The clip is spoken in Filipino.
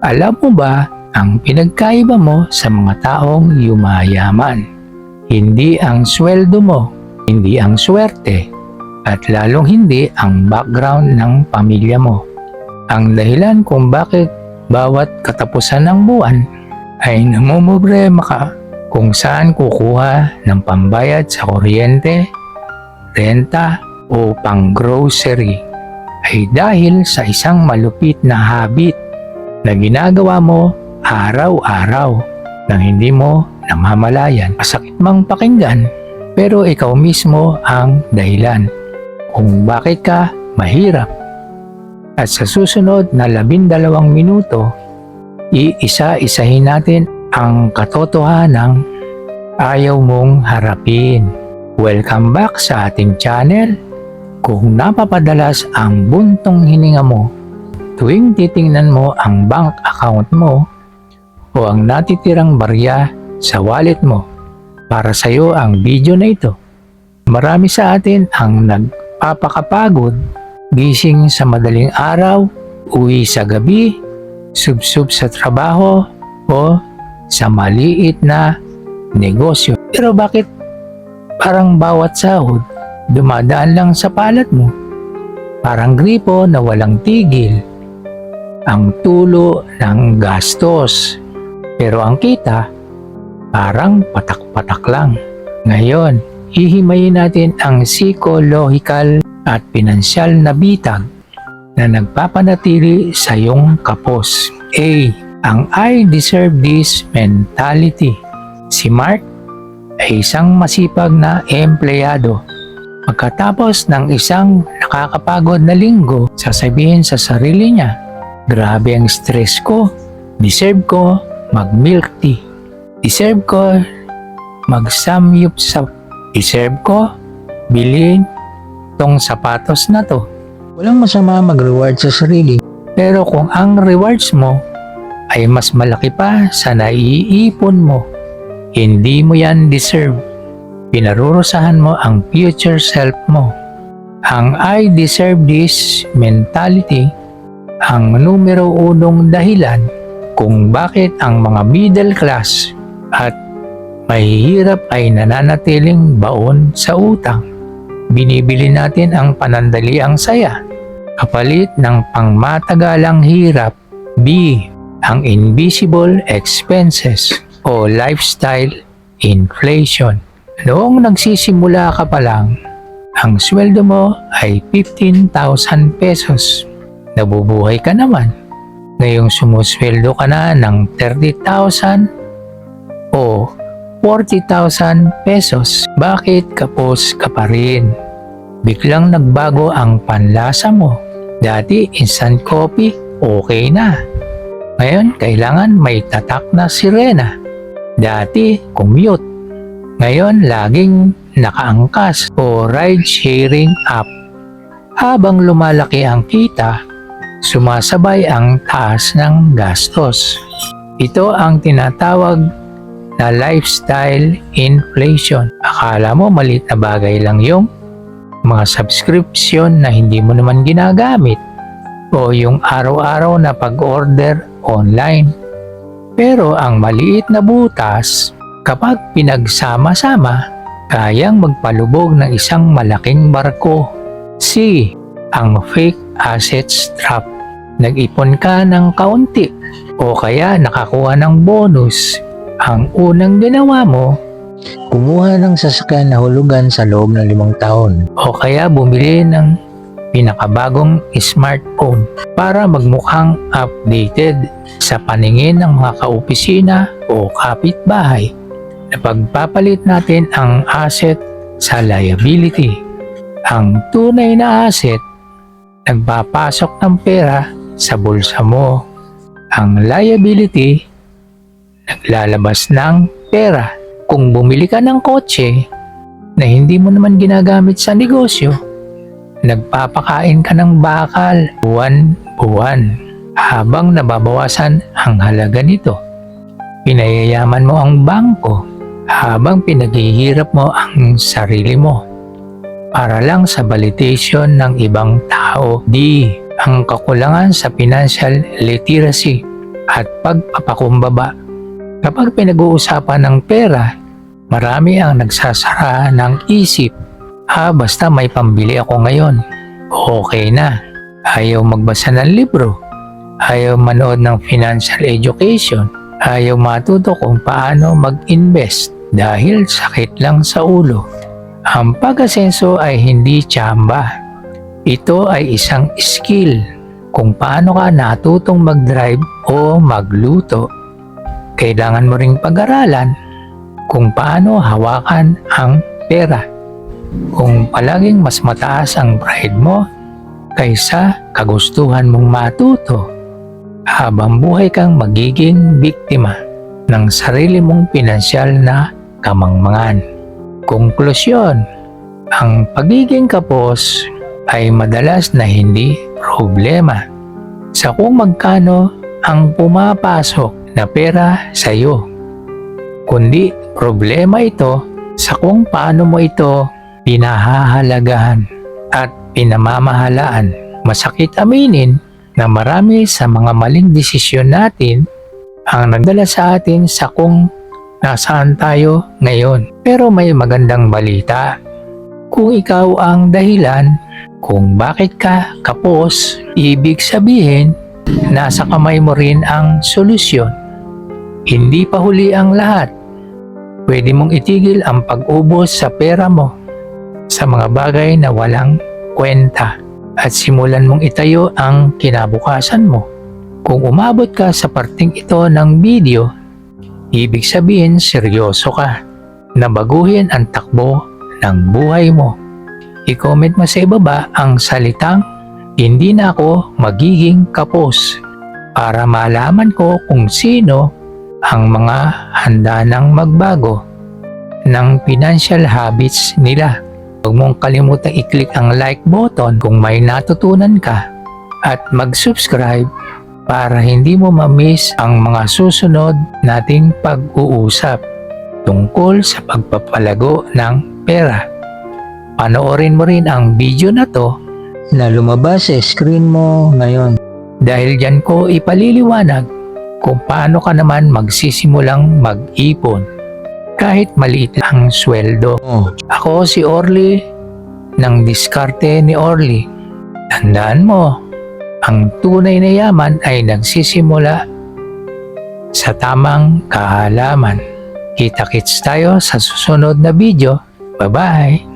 Alam mo ba ang pinagkaiba mo sa mga taong yumayaman? Hindi ang sweldo mo, hindi ang swerte, at lalong hindi ang background ng pamilya mo. Ang dahilan kung bakit bawat katapusan ng buwan ay namumroblema ka kung saan kukuha ng pambayad sa kuryente, renta o pang-grocery ay dahil sa isang malupit na habit na ginagawa mo araw-araw nang hindi mo namamalayan. Masakit mang pakinggan, pero ikaw mismo ang dahilan kung bakit ka mahirap. At sa susunod na 12 minuto, iisa-isahin natin ang katotohanang ayaw mong harapin. Welcome back sa ating channel. Kung napapadalas ang buntong hininga mo tuwing titingnan mo ang bank account mo o ang natitirang barya sa wallet mo, para sa iyo ang video na ito. Marami sa atin ang nagpapakapagod, gising sa madaling araw, uwi sa gabi, subsub sa trabaho o sa maliit na negosyo. Pero bakit parang bawat sahod dumadaan lang sa palad mo? Parang gripo na walang tigil. Ang tulo ng gastos, pero ang kita parang patak-patak lang. Ngayon, hihimayin natin ang psychological at pinansyal na bitag na nagpapanatili sa iyong kapos. A. Ang I deserve this mentality. Si Mark ay isang masipag na empleyado. Pagkatapos ng isang nakakapagod na linggo, sasabihin sa sarili niya, grabe ang stress ko, deserve ko mag-milk tea, deserve ko mag-samyup-sap, deserve ko bilhin tong sapatos na to. Walang masama mag-reward sa sarili, pero kung ang rewards mo ay mas malaki pa sa naiipon mo, hindi mo yan deserve. Pinarurusahan mo ang future self mo. Ang I deserve this mentality ang numero unong dahilan kung bakit ang mga middle class at mahihirap ay nananatiling baon sa utang. Binibili natin ang panandaliang saya kapalit ng pangmatagalang hirap. B. Ang invisible expenses o lifestyle inflation. Noong nagsisimula ka pa lang, ang sweldo mo ay 15,000 pesos. Nabubuhay ka naman. Ngayong sumusweldo ka na ng 30,000 o 40,000 pesos. Bakit kapos ka pa rin? Biglang nagbago ang panlasa mo. Dati instant coffee, okay na. Ngayon kailangan may tatak na sirena. Dati commute. Ngayon laging nakaangkas o ride-sharing app. Habang lumalaki ang kita, sumasabay ang taas ng gastos. Ito ang tinatawag na lifestyle inflation. Akala mo maliit na bagay lang yung mga subscription na hindi mo naman ginagamit o yung araw-araw na pag-order online. Pero ang maliit na butas, kapag pinagsama-sama, kayang magpalubog ng isang malaking barko. C. Ang fake assets trap. Nag-ipon ka ng kaunti o kaya nakakuha ng bonus. Ang unang ginawa mo, kumuha ng sasakyan na hulugan sa loob ng 5 taon o kaya bumili ng pinakabagong smartphone para magmukhang updated sa paningin ng mga kaopisina o kapitbahay. Napagpapalit natin ang asset sa liability. Ang tunay na asset, nagpapasok ng pera sa bulsa mo. Ang liability, naglalabas ng pera. Kung bumili ka ng kotse na hindi mo naman ginagamit sa negosyo, nagpapakain ka ng bakal buwan-buwan habang nababawasan ang halaga nito. Pinayayaman mo ang bangko habang pinaghihirap mo ang sarili mo para lang sa validation ng ibang tao. D. Ang kakulangan sa financial literacy. at pagpapakumbaba. Kapag pinag-uusapan ng pera, marami ang nagsasara ng isip. Basta may pambili ako ngayon, okay na. Ayaw magbasa ng libro, ayaw manood ng financial education, ayaw matuto kung paano mag-invest dahil sakit lang sa ulo. Ang pag-asenso ay hindi tsamba. Ito ay isang skill kung paano ka natutong mag-drive o magluto. Kailangan mo ring pag-aralan kung paano hawakan ang pera. Kung palaging mas mataas ang pride mo kaysa kagustuhan mong matuto, habang buhay kang magiging biktima ng sarili mong pinansyal na kamangmangan. Konklusyon, ang pagiging kapos ay madalas na hindi problema sa kung magkano ang pumapasok na pera sa iyo, kundi problema ito sa kung paano mo ito pinahahalagahan at pinamamahalaan. Masakit aminin na marami sa mga maling desisyon natin ang nagdala sa atin sa kung nasaan tayo ngayon. Pero may magandang balita. Kung ikaw ang dahilan kung bakit ka kapos, ibig sabihin nasa kamay mo rin ang solusyon. Hindi pa huli ang lahat. Pwede mong itigil ang pag-ubos sa pera mo sa mga bagay na walang kwenta at simulan mong itayo ang kinabukasan mo. Kung umabot ka sa parting ito ng video, ibig sabihin seryoso ka na baguhin ang takbo ng buhay mo. I-comment mo sa ibaba ang salitang "Hindi na ako magiging kapos" para malaman ko kung sino ang mga handa ng magbago ng financial habits nila. Huwag mong kalimutang i-click ang like button kung may natutunan ka at mag-subscribe para hindi mo ma-miss ang mga susunod nating pag-uusap tungkol sa pagpapalago ng pera. Panoorin mo rin ang video na to na lumabas sa screen mo ngayon. Dahil dyan ko ipaliliwanag kung paano ka naman magsisimulang mag-ipon kahit maliit lang sweldo. Ako si Orly ng Diskarte ni Orly. Tandaan mo, ang tunay na yaman ay nagsisimula sa tamang kaalaman. Kita-kits tayo sa susunod na video. Bye-bye!